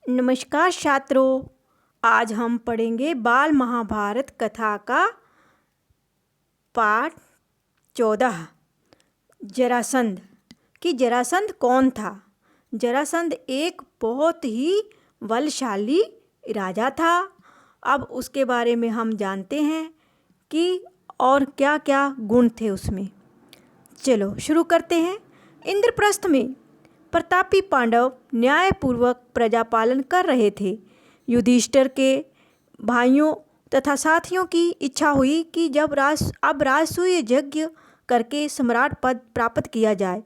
नमस्कार छात्रों, आज हम पढ़ेंगे बाल महाभारत कथा का पाठ 14 जरासंध कि जरासंध कौन था। जरासंध एक बहुत ही बलशाली राजा था। अब उसके बारे में हम जानते हैं कि और क्या क्या गुण थे उसमें। चलो शुरू करते हैं। इंद्रप्रस्थ में प्रतापी पांडव न्यायपूर्वक प्रजा पालन कर रहे थे। युधिष्ठिर के भाइयों तथा साथियों की इच्छा हुई कि जब अब राजसूय यज्ञ करके सम्राट पद प्राप्त किया जाए।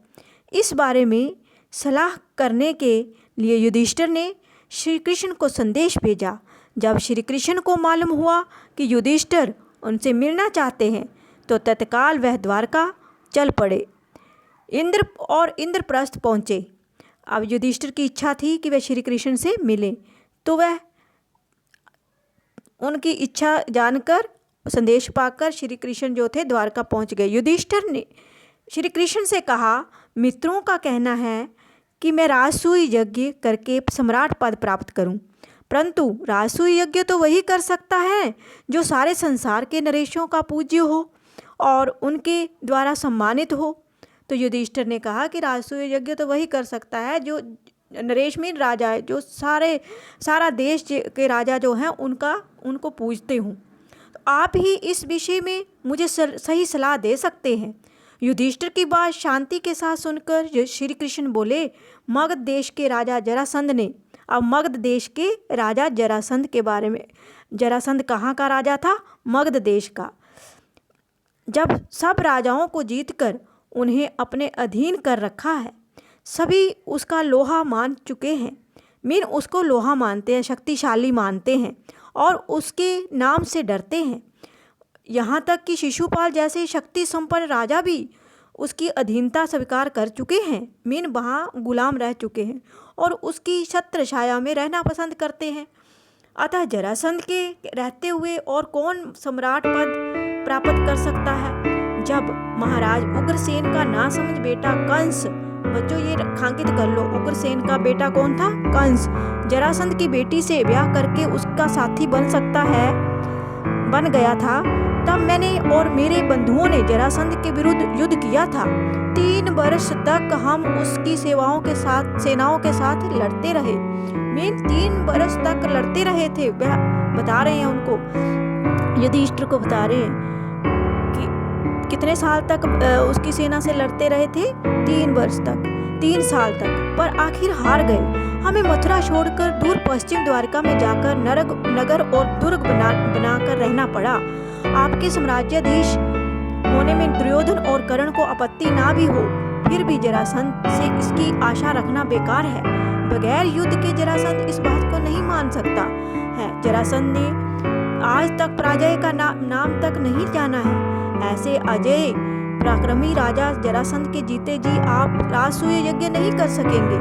इस बारे में सलाह करने के लिए युधिष्ठिर ने श्री कृष्ण को संदेश भेजा। जब श्री कृष्ण को मालूम हुआ कि युधिष्ठिर उनसे मिलना चाहते हैं तो तत्काल वह द्वारका चल पड़े। इंद्रप्रस्थ पहुँचे। अब युधिष्ठिर की इच्छा थी कि वह श्री कृष्ण से मिले, तो वह उनकी इच्छा जानकर संदेश पाकर श्री कृष्ण जो थे द्वारका पहुंच गए। युधिष्ठिर ने श्री कृष्ण से कहा, मित्रों का कहना है कि मैं राजसूय यज्ञ करके सम्राट पद प्राप्त करूं, परंतु राजसूय यज्ञ तो वही कर सकता है जो सारे संसार के नरेशों का पूज्य हो और उनके द्वारा सम्मानित हो। तो युधिष्ठिर ने कहा कि राजसूय यज्ञ तो वही कर सकता है जो नरेश में राजा है, जो सारा देश के राजा जो हैं उनको पूजते हों। तो आप ही इस विषय में मुझे सही सलाह दे सकते हैं। युधिष्ठिर की बात शांति के साथ सुनकर श्री कृष्ण बोले, मगध देश के राजा जरासंध ने। अब मगध देश के राजा जरासंध के बारे में। जरासंध कहाँ का राजा था? मगध देश का। जब सब राजाओं को जीतकर उन्हें अपने अधीन कर रखा है, सभी उसका लोहा मान चुके हैं। उसको लोहा मानते हैं, शक्तिशाली मानते हैं और उसके नाम से डरते हैं। यहाँ तक कि शिशुपाल जैसे शक्ति संपन्न राजा भी उसकी अधीनता स्वीकार कर चुके हैं। वहाँ गुलाम रह चुके हैं और उसकी छत्र छाया में रहना पसंद करते हैं। अतः जरासंध के रहते हुए और कौन सम्राट पद प्राप्त कर सकता है? जब महाराज उग्रसेन का नासमझ बेटा कंस, बच्चों ये रेखांकित कर लो, उग्रसेन का बेटा कौन था? कंस। जरासंध की बेटी से ब्याह करके उसका साथी बन गया था। तब मैंने और मेरे बंधुओं ने जरासंध के विरुद्ध युद्ध किया था। 3 वर्ष तक हम उसकी सेनाओं के साथ लड़ते रहे। 3 वर्ष तक लड़ते रहे थे। वह बता रहे हैं उनको, युधिष्ठिर को बता रहे हैं कि कितने साल तक उसकी सेना से लड़ते रहे थे? 3 वर्ष तक, 3 साल तक, पर आखिर हार गए। हमें मथुरा छोड़कर दूर पश्चिम द्वारका में जाकर नगर और दुर्ग बनाकर रहना पड़ा। आपके साम्राज्याधीश होने में दुर्योधन और कर्ण को आपत्ति ना भी हो, फिर भी जरासंध से इसकी आशा रखना बेकार है। बगैर युद्ध के जरासंध इस बात को नहीं मान सकता है। जरासंध ने आज तक पराजय का नाम तक नहीं जाना है। ऐसे अजय पराक्रमी राजा जरासंध के जीते जी आप राजसूय यज्ञ नहीं कर सकेंगे।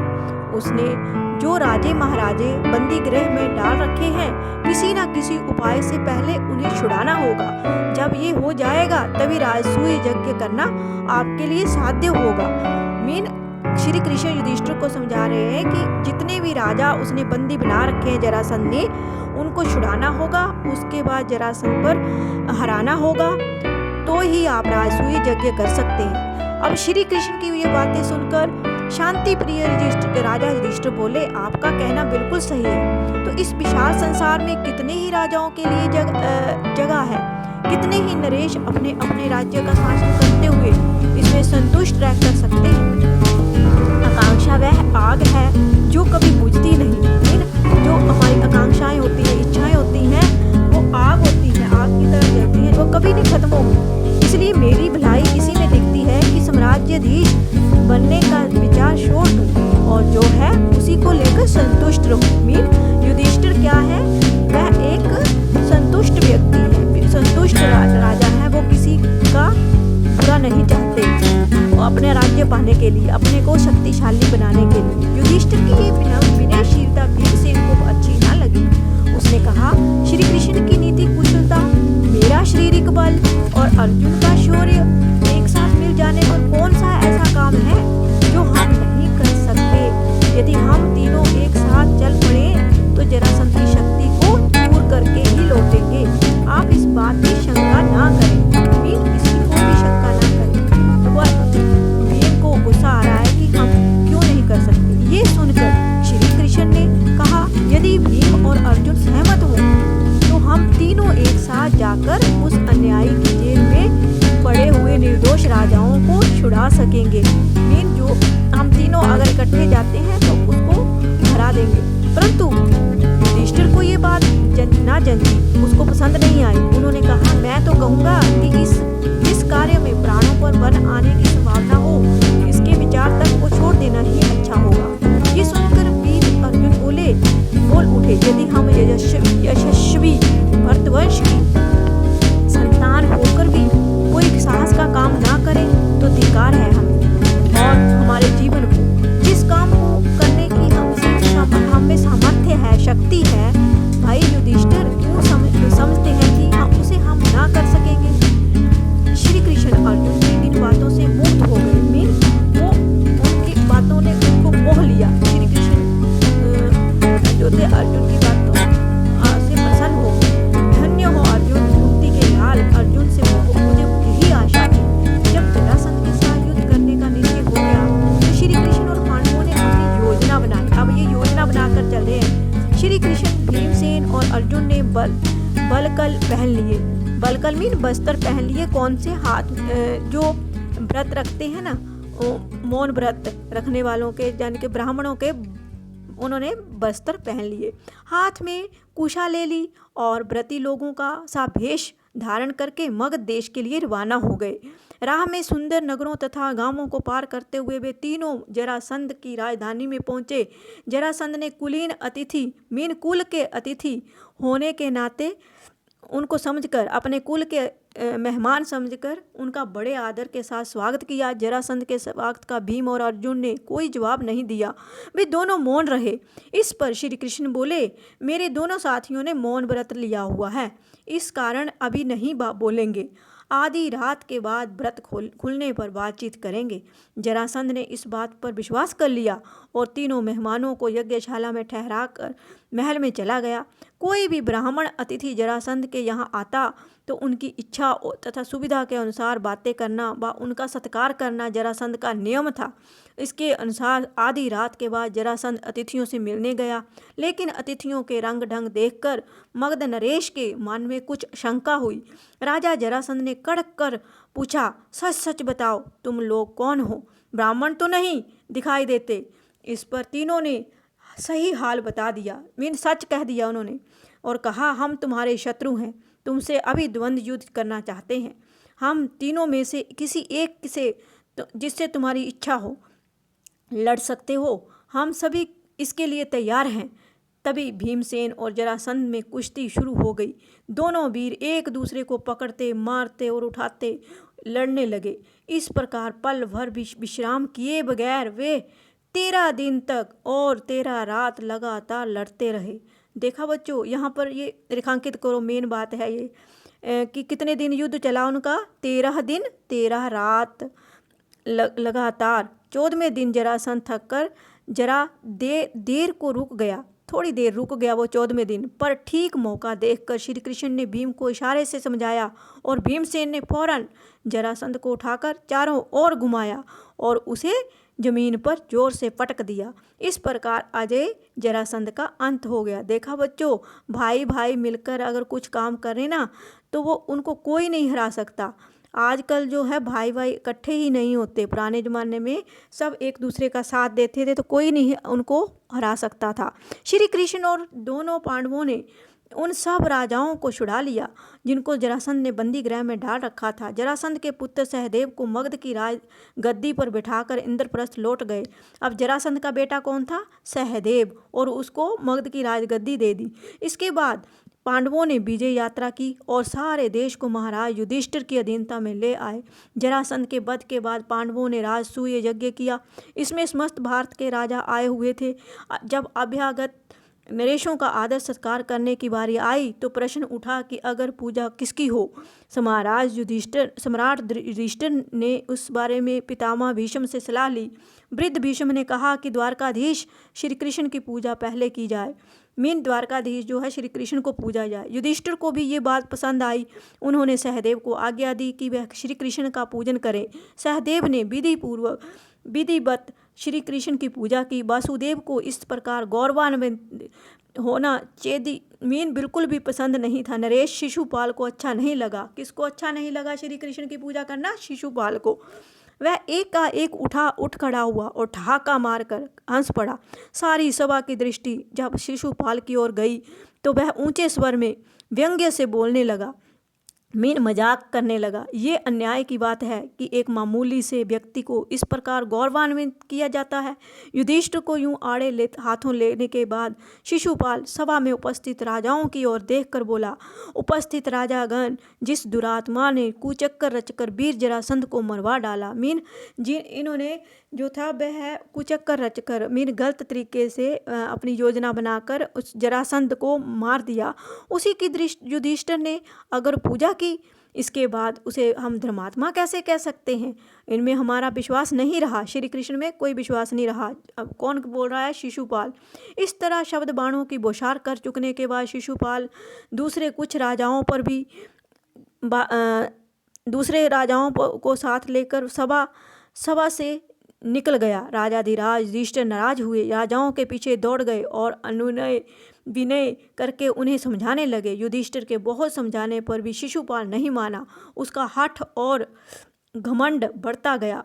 उसने जो राजे महाराजे बंदी गृह में डाल रखे हैं, किसी न किसी उपाय से पहले उन्हें छुड़ाना होगा। जब ये हो जाएगा तभी राजसूय यज्ञ करना आपके लिए साध्य होगा। श्री कृष्ण युधिष्ठिर को समझा रहे हैं कि जितने भी राजा उसने बंदी बना रखे हैं जरासंध ने, उनको छुड़ाना होगा। उसके बाद जरासंध पर हराना होगा, तो ही आप राजसूय यज्ञ कर सकते हैं। अब श्री कृष्ण की ये बातें सुनकर शांति प्रिय राजा युधिष्ठिर बोले, आपका कहना बिल्कुल सही है। तो इस विशाल संसार में कितने ही राजाओं के लिए जगह है, कितने ही नरेश अपने अपने राज्य का शासन करते हुए इसमें संतुष्ट रह कर सकते हैं। आकांक्षा वह आग है जो कभी बुझती नहीं। जो हमारी आकांक्षाएं होती हैं, इच्छाएं होती हैं, वो आग होती है, आग की तरह जलती है, वो कभी नहीं खत्म होगी। इसलिए मेरी भलाई इसी में दिखती है कि साम्राज्याधीश बनने का विचार छोड़ दूं और जो है उसी को लेकर संतुष्ट रहूं। युधिष्ठिर क्या है? वह एक संतुष्ट व्यक्ति है, संतुष्ट राजा है। वो किसी का बुरा नहीं चाहते अपने राज्य पाने के लिए, अपने को शक्तिशाली बनाने के लिए। युधिष्ठिर की ये विनयशीलता भीमसेन को अच्छी ना लगी। उसने कहा, श्री कृष्ण की नीति कुशलता, मेरा शारीरिक बल और अर्जुन का शौर्य एक साथ मिल जाने पर कौन सा ऐसा काम है जो हम नहीं कर सकते। यदि हम तीनों एक साथ चल पड़े तो जरासंध की शक्ति को दूर करके ही लौटेंगे। आप इस बात की शंका ना करें, इसकी कोई भी शंका ना करें। भीम को गुस्सा आ रहा है कि हम क्यों नहीं कर सकते। ये सुनकर श्री कृष्ण ने कहा, यदि भीम और अर्जुन सहमत हो तो हम तीनों एक साथ जाकर उस अन्यायी की जेल में पड़े हुए निर्दोष राजाओं को छुड़ा सकेंगे। जो हम तीनों अगर इकट्ठे जाते हैं तो उसको हरा देंगे। परंतु युधिष्ठिर को ये बात ना जंची, उसको पसंद नहीं आई। उन्होंने कहा, मैं तो कहूँगा कि इस कार्य में प्राणों पर बन आने की संभावना हो, इसके विचार तक को छोड़ देना ही अच्छा होगा। ये सुनकर वीर अर्जुन बोल उठे, यदि हम यशस्वी भरतवंश की संतान होकर भी कोई साहस का काम ना करें तो धिक्कार है हमें और हमारे जीवन को। जिस काम को करने की हम में सामर्थ्य है, शक्ति है, भाई युधिष्ठिर क्यों समझते हैं कि उसे हम ना कर सकेंगे। श्री कृष्ण अर्जुन की इन बातों से मुक्त हो गए। वो उनकी बातों ने उनको मोह लिया। श्री कृष्ण जो थे अर्जुन की बातों से प्रसन्न हो गए। धन्य हो अर्जुन, मुक्ति के लाल। अर्जुन से मुझे यही आशा थी। जब जरासंध के साथ युद्ध करने का निश्चय हो गया तो श्री कृष्ण और पांडवों ने अपनी योजना बनाई। अब ये योजना बनाकर चल रहे हैं। श्री कृष्ण, भीमसेन और अर्जुन ने बलकल पहन लिए। बलकल मीन बस्तर पहन लिए। कौन से हाथ जो व्रत रखते हैं ना, मौन व्रत रखने वालों के, यानी कि ब्राह्मणों के, उन्होंने बस्तर पहन लिए। हाथ में कुशा ले ली और व्रती लोगों का सा भेष धारण करके मगध देश के लिए रवाना हो गए। राह में सुंदर नगरों तथा गांवों को पार करते हुए वे तीनों जरासंध की राजधानी में पहुंचे। जरासंध ने कुलीन अतिथि मीन कुल के अतिथि होने के नाते उनको समझकर, अपने कुल के मेहमान समझकर उनका बड़े आदर के साथ स्वागत किया। जरासंध के स्वागत का भीम और अर्जुन ने कोई जवाब नहीं दिया। वे दोनों मौन रहे। इस पर श्री कृष्ण बोले, मेरे दोनों साथियों ने मौन व्रत लिया हुआ है, इस कारण अभी नहीं बोलेंगे। आधी रात के बाद व्रत खुलने पर बातचीत करेंगे। जरासंध ने इस बात पर विश्वास कर लिया और तीनों मेहमानों को यज्ञशाला में ठहराकर महल में चला गया। कोई भी ब्राह्मण अतिथि जरासंध के यहाँ आता तो उनकी इच्छा तथा सुविधा के अनुसार बातें करना व उनका सत्कार करना जरासंध का नियम था। इसके अनुसार आधी रात के बाद जरासंध अतिथियों से मिलने गया, लेकिन अतिथियों के रंग ढंग देखकर मगध नरेश के मन में कुछ शंका हुई। राजा जरासंध ने कड़क कर पूछा, सच सच बताओ, तुम लोग कौन हो? ब्राह्मण तो नहीं दिखाई देते। इस पर तीनों ने सही हाल बता दिया, सच कह दिया उन्होंने, और कहा, हम तुम्हारे शत्रु हैं, तुमसे अभी द्वंद्व युद्ध करना चाहते हैं। हम तीनों में से किसी एक से जिससे तुम्हारी इच्छा हो लड़ सकते हो, हम सभी इसके लिए तैयार हैं। तभी भीमसेन और जरासंध में कुश्ती शुरू हो गई। दोनों वीर एक दूसरे को पकड़ते, मारते और उठाते लड़ने लगे। इस प्रकार पल भर विश्राम किए बगैर वे 13 दिन तक और 13 रात लगातार लड़ते रहे। देखा बच्चों, यहाँ पर ये रेखांकित करो, मेन बात है ये कि कितने दिन युद्ध चला उनका? 13 दिन 13 रात लगातार। 14वें दिन जरासंध थक कर जरा देर को रुक गया, थोड़ी देर रुक गया वो 14वें दिन। पर ठीक मौका देखकर श्री कृष्ण ने भीम को इशारे से समझाया और भीमसेन ने फौरन जरासंध को उठाकर चारों ओर घुमाया और उसे जमीन पर जोर से पटक दिया। इस प्रकार अजय जरासंध का अंत हो गया। देखा बच्चों, भाई भाई मिलकर अगर कुछ काम करें ना तो वो उनको कोई नहीं हरा सकता। आजकल जो है भाई भाई इकट्ठे ही नहीं होते। पुराने ज़माने में सब एक दूसरे का साथ देते थे तो कोई नहीं उनको हरा सकता था। श्री कृष्ण और दोनों पांडवों ने उन सब राजाओं को छुड़ा लिया जिनको जरासंध ने बंदी गृह में डाल रखा था। जरासंध के पुत्र सहदेव को मगध की राज गद्दी पर बिठाकर इंद्रप्रस्थ लौट गए। अब जरासंध का बेटा कौन था? सहदेव, और उसको मगध की राजगद्दी दे दी। इसके बाद पांडवों ने विजय यात्रा की और सारे देश को महाराज युधिष्ठिर की अधीनता में ले आए। जरासंध के वध के बाद पांडवों ने राजसूय यज्ञ किया। इसमें समस्त भारत के राजा आए हुए थे। जब अभ्यागत नरेशों का आदर सत्कार करने की बारी आई तो प्रश्न उठा कि अगर पूजा किसकी हो। सम्राट युधिष्ठिर ने उस बारे में पितामह भीष्म से सलाह ली। वृद्ध भीष्म ने कहा कि द्वारकाधीश श्री कृष्ण की पूजा पहले की जाए। द्वारकाधीश जो है श्री कृष्ण को पूजा जाए। युधिष्ठिर को भी ये बात पसंद आई। उन्होंने सहदेव को आज्ञा दी कि वह श्री कृष्ण का पूजन करे। सहदेव ने विधिवत श्री कृष्ण की पूजा की। वासुदेव को इस प्रकार गौरवान्वित होना बिल्कुल भी पसंद नहीं था। नरेश शिशुपाल को अच्छा नहीं लगा। किसको अच्छा नहीं लगा श्री कृष्ण की पूजा करना? शिशुपाल को। वह एक का एक उठ खड़ा हुआ और ठहाका मारकर हंस पड़ा। सारी सभा की दृष्टि जब शिशुपाल की ओर गई तो वह ऊंचे स्वर में व्यंग्य से बोलने लगा, मजाक करने लगा। ये अन्याय की बात है कि एक मामूली से व्यक्ति को इस प्रकार गौरवान्वित किया जाता है। युधिष्ठिर को यूं आड़े हाथों लेने के बाद शिशुपाल सभा में उपस्थित राजाओं की ओर देखकर बोला, उपस्थित राजागण, जिस दुरात्मा ने कुचक्कर रचकर वीर जरासंध को मरवा डाला, इन्होंने जो था वह कुचक्कर रचकर गलत तरीके से अपनी योजना बनाकर उस जरासंध को मार दिया, उसी की दृष्टि युधिष्ठिर ने अगर पूजा की, इसके बाद उसे हम धर्मात्मा कैसे कह सकते हैं? इनमें हमारा विश्वास नहीं रहा, श्री कृष्ण में कोई विश्वास नहीं रहा। अब कौन बोल रहा है? शिशुपाल। इस तरह शब्द बाणों की बौछार कर चुकने के बाद शिशुपाल दूसरे राजाओं को साथ लेकर सभा से निकल गया। राजाधिराज युधिष्ठिर नाराज हुए, राजाओं के पीछे दौड़ गए और अनुनय विनय करके उन्हें समझाने लगे। युधिष्ठिर के बहुत समझाने पर भी शिशुपाल नहीं माना। उसका हठ और घमंड बढ़ता गया।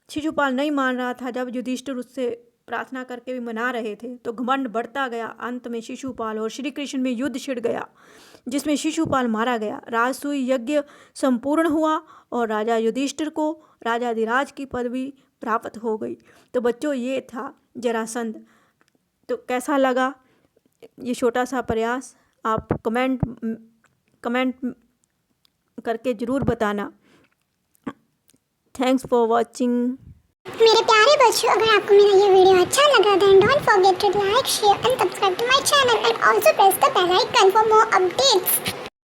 शिशुपाल नहीं मान रहा था। जब युधिष्ठिर उससे प्रार्थना करके भी मना रहे थे तो घमंड बढ़ता गया। अंत में शिशुपाल और श्री कृष्ण में युद्ध छिड़ गया जिसमें शिशुपाल मारा गया। राजसूय यज्ञ संपूर्ण हुआ और राजा युधिष्ठिर को राजाधिराज की पदवी प्राप्त हो गई। तो बच्चों, ये था जरासंध। तो कैसा लगा ये छोटा सा प्रयास? आप कमेंट करके ज़रूर बताना। Thanks for watching. मेरे प्यारे बच्चों, अगर आपको मेरा ये वीडियो अच्छा लगा then don't forget to like, share and subscribe to my channel and also press the bell icon for more updates.